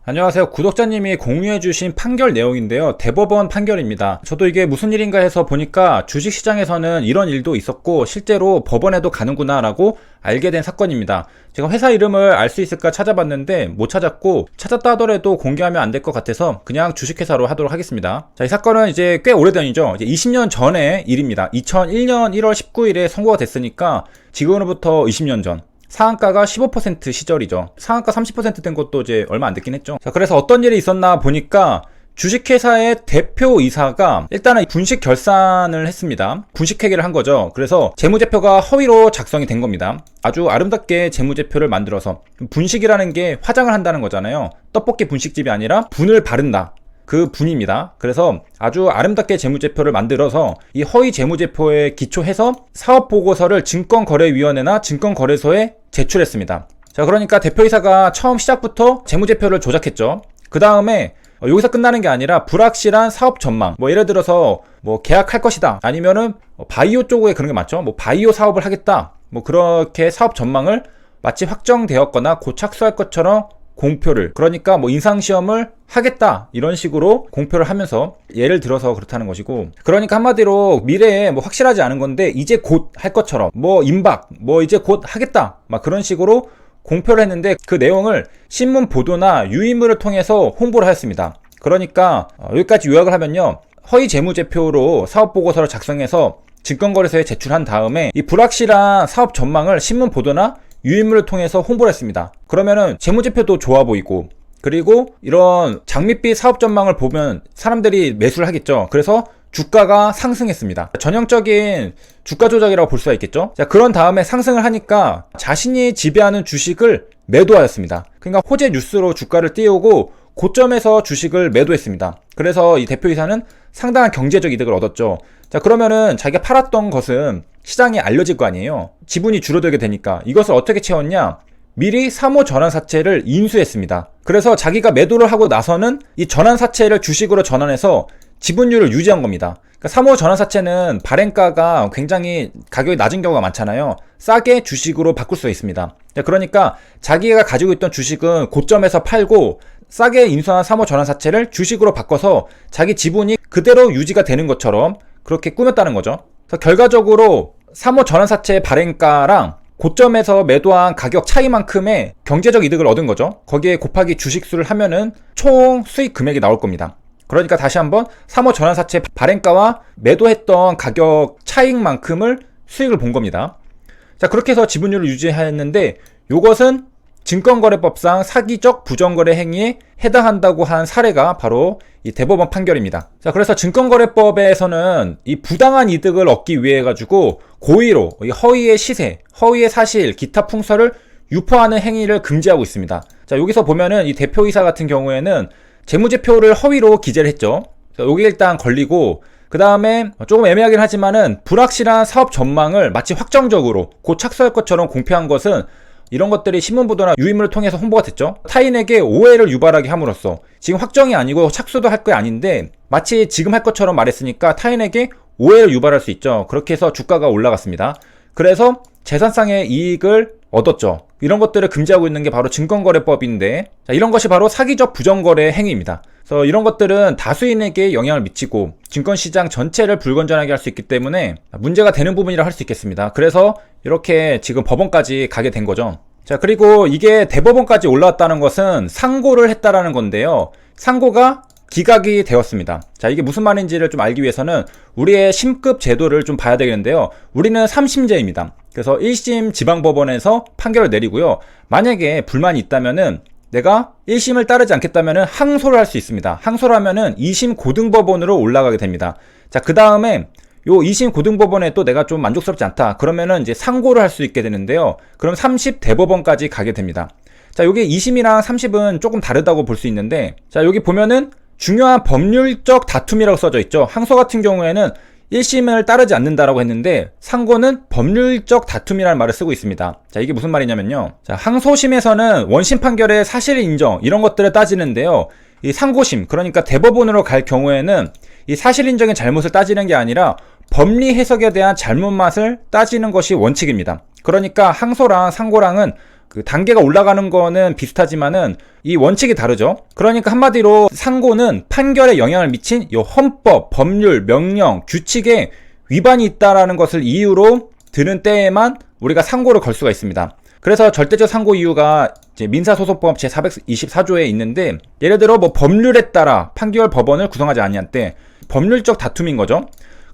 안녕하세요. 구독자님이 공유해주신 판결 내용인데요. 대법원 판결입니다. 저도 이게 무슨 일인가 해서 보니까 주식시장에서는 이런 일도 있었고 실제로 법원에도 가는구나 라고 알게 된 사건입니다. 제가 회사 이름을 알 수 있을까 찾아봤는데 못 찾았고, 찾았다 하더라도 공개하면 안 될 것 같아서 그냥 주식회사로 하도록 하겠습니다. 자, 이 사건은 이제 꽤 오래전이죠. 이제 20년 전의 일입니다. 2001년 1월 19일에 선고가 됐으니까 지금으로부터 20년 전. 상한가가 15% 시절이죠. 상한가 30% 된 것도 이제 얼마 안 됐긴 했죠. 자, 그래서 어떤 일이 있었나 보니까 주식회사의 대표이사가 일단은 분식 결산을 했습니다. 분식회계를 한 거죠. 그래서 재무제표가 허위로 작성이 된 겁니다. 아주 아름답게 재무제표를 만들어서, 분식이라는 게 화장을 한다는 거잖아요. 떡볶이 분식집이 아니라 분을 바른다. 그 분입니다. 그래서 아주 아름답게 재무제표를 만들어서 이 허위 재무제표에 기초해서 사업보고서를 증권거래위원회나 증권거래소에 제출했습니다. 자, 그러니까 대표이사가 처음 시작부터 재무제표를 조작했죠. 그 다음에 여기서 끝나는 게 아니라 불확실한 사업 전망, 예를 들어서 계약할 것이다, 아니면은 바이오 쪽에 그런 게 맞죠. 바이오 사업을 하겠다, 그렇게 사업 전망을 마치 확정되었거나 곧 착수할 것처럼 공표를, 그러니까 인상시험을 하겠다 이런 식으로 공표를 하면서, 예를 들어서 그렇다는 것이고, 그러니까 한마디로 미래에 확실하지 않은 건데 이제 곧 할 것처럼 임박 이제 곧 하겠다 막 그런 식으로 공표를 했는데, 그 내용을 신문 보도나 유인물을 통해서 홍보를 하였습니다. 그러니까 여기까지 요약을 하면요, 허위 재무제표로 사업보고서를 작성해서 증권거래소에 제출한 다음에 이 불확실한 사업 전망을 신문 보도나 유인물을 통해서 홍보를 했습니다. 그러면은 재무제표도 좋아 보이고, 그리고 이런 장밋빛 사업 전망을 보면 사람들이 매수를 하겠죠. 그래서 주가가 상승했습니다. 전형적인 주가 조작이라고 볼 수가 있겠죠. 자, 그런 다음에 상승을 하니까 자신이 지배하는 주식을 매도하였습니다. 그러니까 호재 뉴스로 주가를 띄우고 고점에서 주식을 매도했습니다. 그래서 이 대표이사는 상당한 경제적 이득을 얻었죠. 자, 그러면은 자기가 팔았던 것은 시장에 알려질 거 아니에요. 지분이 줄어들게 되니까 이것을 어떻게 채웠냐? 미리 사모 전환사채를 인수했습니다. 그래서 자기가 매도를 하고 나서는 이 전환사채를 주식으로 전환해서 지분율을 유지한 겁니다. 그러니까 사모 전환사채는 발행가가 굉장히 가격이 낮은 경우가 많잖아요. 싸게 주식으로 바꿀 수 있습니다. 그러니까 자기가 가지고 있던 주식은 고점에서 팔고 싸게 인수한 사모 전환사채를 주식으로 바꿔서 자기 지분이 그대로 유지가 되는 것처럼 그렇게 꾸몄다는 거죠. 그래서 결과적으로 사모 전환사채 발행가랑 고점에서 매도한 가격 차이만큼의 경제적 이득을 얻은 거죠. 거기에 곱하기 주식수를 하면은 총 수익 금액이 나올 겁니다. 그러니까 다시 한번 사모 전환사채 발행가와 매도했던 가격 차익만큼을 수익을 본 겁니다. 자, 그렇게 해서 지분율을 유지했는데, 요것은 증권거래법상 사기적 부정거래 행위에 해당한다고 한 사례가 바로 이 대법원 판결입니다. 자, 그래서 증권거래법에서는 이 부당한 이득을 얻기 위해 가지고 고의로 이 허위의 시세, 허위의 사실, 기타 풍설을 유포하는 행위를 금지하고 있습니다. 자, 여기서 보면은 이 대표이사 같은 경우에는 재무제표를 허위로 기재를 했죠. 자, 여기 일단 걸리고, 그 다음에 조금 애매하긴 하지만은 불확실한 사업 전망을 마치 확정적으로 곧 착수할 것처럼 공표한 것은, 이런 것들이 신문보도나 유인물을 통해서 홍보가 됐죠. 타인에게 오해를 유발하게 함으로써, 지금 확정이 아니고 착수도 할 게 아닌데 마치 지금 할 것처럼 말했으니까 타인에게 오해를 유발할 수 있죠. 그렇게 해서 주가가 올라갔습니다. 그래서 재산상의 이익을 얻었죠. 이런 것들을 금지하고 있는 게 바로 증권거래법인데, 자, 이런 것이 바로 사기적 부정거래 행위입니다. 그래서 이런 것들은 다수인에게 영향을 미치고 증권시장 전체를 불건전하게 할 수 있기 때문에 문제가 되는 부분이라 할 수 있겠습니다. 그래서 이렇게 지금 법원까지 가게 된 거죠. 자, 그리고 이게 대법원까지 올라왔다는 것은 상고를 했다라는 건데요. 상고가 기각이 되었습니다. 자, 이게 무슨 말인지를 좀 알기 위해서는 우리의 심급 제도를 좀 봐야 되겠는데요. 우리는 3심제입니다. 그래서 1심 지방법원에서 판결을 내리고요. 만약에 불만이 있다면은, 내가 1심을 따르지 않겠다면은 항소를 할 수 있습니다. 항소를 하면은 2심 고등법원으로 올라가게 됩니다. 자, 그 다음에 요 2심 고등법원에 또 내가 좀 만족스럽지 않다 그러면은 이제 상고를 할 수 있게 되는데요. 그럼 30 대법원까지 가게 됩니다. 자, 요게 2심이랑 30은 조금 다르다고 볼 수 있는데, 자, 여기 보면은 중요한 법률적 다툼이라고 써져 있죠. 항소 같은 경우에는 1심을 따르지 않는다라고 했는데, 상고는 법률적 다툼이라는 말을 쓰고 있습니다. 자, 이게 무슨 말이냐면요. 자, 항소심에서는 원심 판결의 사실 인정 이런 것들을 따지는데요. 이 상고심, 그러니까 대법원으로 갈 경우에는 이 사실 인정의 잘못을 따지는 게 아니라 법리 해석에 대한 잘못맛을 따지는 것이 원칙입니다. 그러니까 항소랑 상고랑은 그 단계가 올라가는 거는 비슷하지만은 이 원칙이 다르죠. 그러니까 한마디로 상고는 판결에 영향을 미친 이 헌법, 법률, 명령, 규칙에 위반이 있다라는 것을 이유로 드는 때에만 우리가 상고를 걸 수가 있습니다. 그래서 절대적 상고 이유가 이제 민사소송법 제424조에 있는데, 예를 들어 뭐 법률에 따라 판결 법원을 구성하지 아니한 때, 법률적 다툼인 거죠.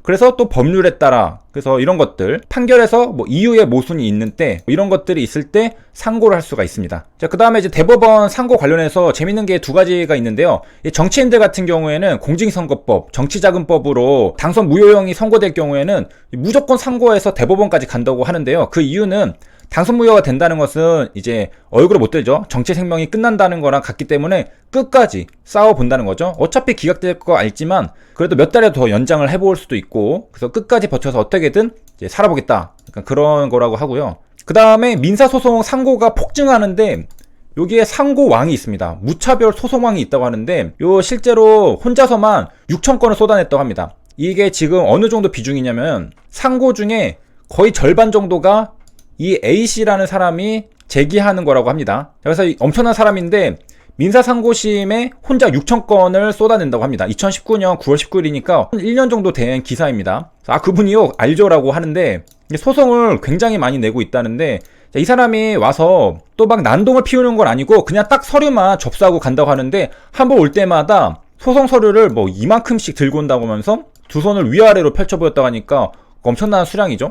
그래서 또 법률에 따라, 그래서 이런 것들, 판결에서 뭐 이유의 모순이 있는 때, 이런 것들이 있을 때 상고를 할 수가 있습니다. 자, 그 다음에 이제 대법원 상고 관련해서 재밌는 게 두 가지가 있는데요. 이 정치인들 같은 경우에는 공직선거법, 정치자금법으로 당선 무효형이 선고될 경우에는 무조건 상고해서 대법원까지 간다고 하는데요. 그 이유는 당선 무효가 된다는 것은 이제 얼굴을 못 들죠. 정치 생명이 끝난다는 거랑 같기 때문에 끝까지 싸워본다는 거죠. 어차피 기각될 거 알지만 그래도 몇 달에 더 연장을 해볼 수도 있고, 그래서 끝까지 버텨서 어떻게든 이제 살아보겠다, 약간 그런 거라고 하고요. 그 다음에 민사소송 상고가 폭증하는데 여기에 상고왕이 있습니다. 무차별 소송왕이 있다고 하는데, 요 실제로 혼자서만 6,000건을 쏟아냈다고 합니다. 이게 지금 어느 정도 비중이냐면 상고 중에 거의 절반 정도가 이 A씨라는 사람이 제기하는 거라고 합니다. 그래서 엄청난 사람인데 민사상고심에 혼자 6,000건을 쏟아낸다고 합니다. 2019년 9월 19일이니까 1년 정도 된 기사입니다. 아, 그분이요 알죠라고 하는데 소송을 굉장히 많이 내고 있다는데, 이 사람이 와서 또 막 난동을 피우는 건 아니고 그냥 딱 서류만 접수하고 간다고 하는데, 한 번 올 때마다 소송 서류를 뭐 이만큼씩 들고 온다고 하면서 두 손을 위아래로 펼쳐 보였다고 하니까 엄청난 수량이죠.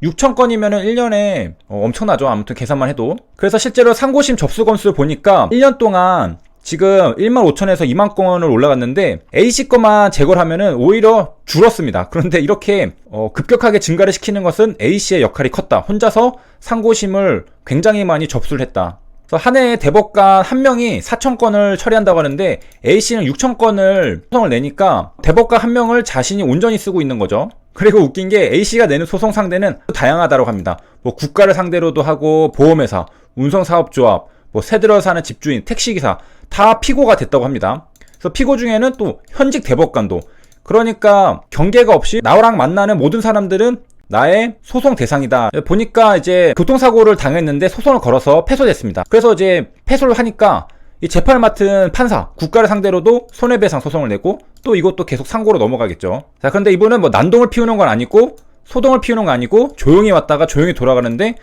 6,000건이면은 1년에 엄청나죠. 아무튼 계산만 해도. 그래서 실제로 상고심 접수 건수를 보니까 1년 동안 지금 15,000에서 2만 건을 올라갔는데, A씨 거만 제거를 하면은 오히려 줄었습니다. 그런데 이렇게 급격하게 증가를 시키는 것은 A씨의 역할이 컸다. 혼자서 상고심을 굉장히 많이 접수를 했다. 그래서 한 해에 대법관 한 명이 4,000건을 처리한다고 하는데 A씨는 6,000건을 소송을 내니까 대법관 한 명을 자신이 온전히 쓰고 있는 거죠. 그리고 웃긴 게 A씨가 내는 소송 상대는 다양하다고 합니다. 뭐 국가를 상대로도 하고, 보험회사, 운송사업조합, 뭐 새들어 사는 집주인, 택시기사 다 피고가 됐다고 합니다. 그래서 피고 중에는 또 현직 대법관도. 그러니까 경계가 없이 나랑 만나는 모든 사람들은 나의 소송 대상이다. 보니까 이제 교통사고를 당했는데 소송을 걸어서 패소됐습니다. 그래서 이제 패소를 하니까 이 재판을 맡은 판사, 국가를 상대로도 손해배상 소송을 내고, 또 이것도 계속 상고로 넘어가겠죠. 자, 그런데 이분은 뭐 난동을 피우는 건 아니고 소동을 피우는 건 아니고 조용히 왔다가 조용히 돌아가는데,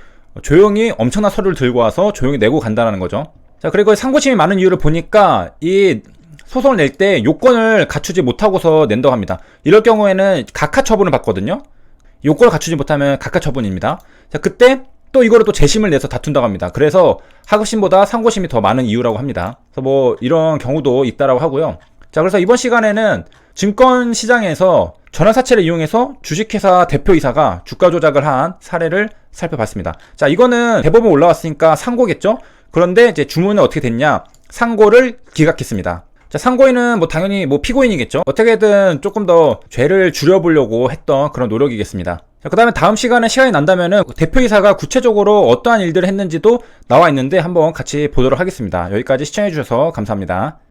조용히 엄청난 서류를 들고 와서 조용히 내고 간다는 거죠. 자, 그리고 상고심이 많은 이유를 보니까 이 소송을 낼 때 요건을 갖추지 못하고서 낸다고 합니다. 이럴 경우에는 각하 처분을 받거든요. 요건을 갖추지 못하면 각하 처분입니다. 자, 그때 또 이거를 또 재심을 내서 다툰다고 합니다. 그래서 하급심보다 상고심이 더 많은 이유라고 합니다. 그래서 뭐 이런 경우도 있다라고 하고요. 자, 그래서 이번 시간에는 증권시장에서 전환사채를 이용해서 주식회사 대표이사가 주가 조작을 한 사례를 살펴봤습니다. 자, 이거는 대법원 올라왔으니까 상고겠죠? 그런데 이제 주문은 어떻게 됐냐? 상고를 기각했습니다. 자, 상고인은 뭐 당연히 뭐 피고인이겠죠? 어떻게든 조금 더 죄를 줄여보려고 했던 그런 노력이겠습니다. 자, 그 다음에 다음 시간에 시간이 난다면은 대표이사가 구체적으로 어떠한 일들을 했는지도 나와 있는데 한번 같이 보도록 하겠습니다. 여기까지 시청해주셔서 감사합니다.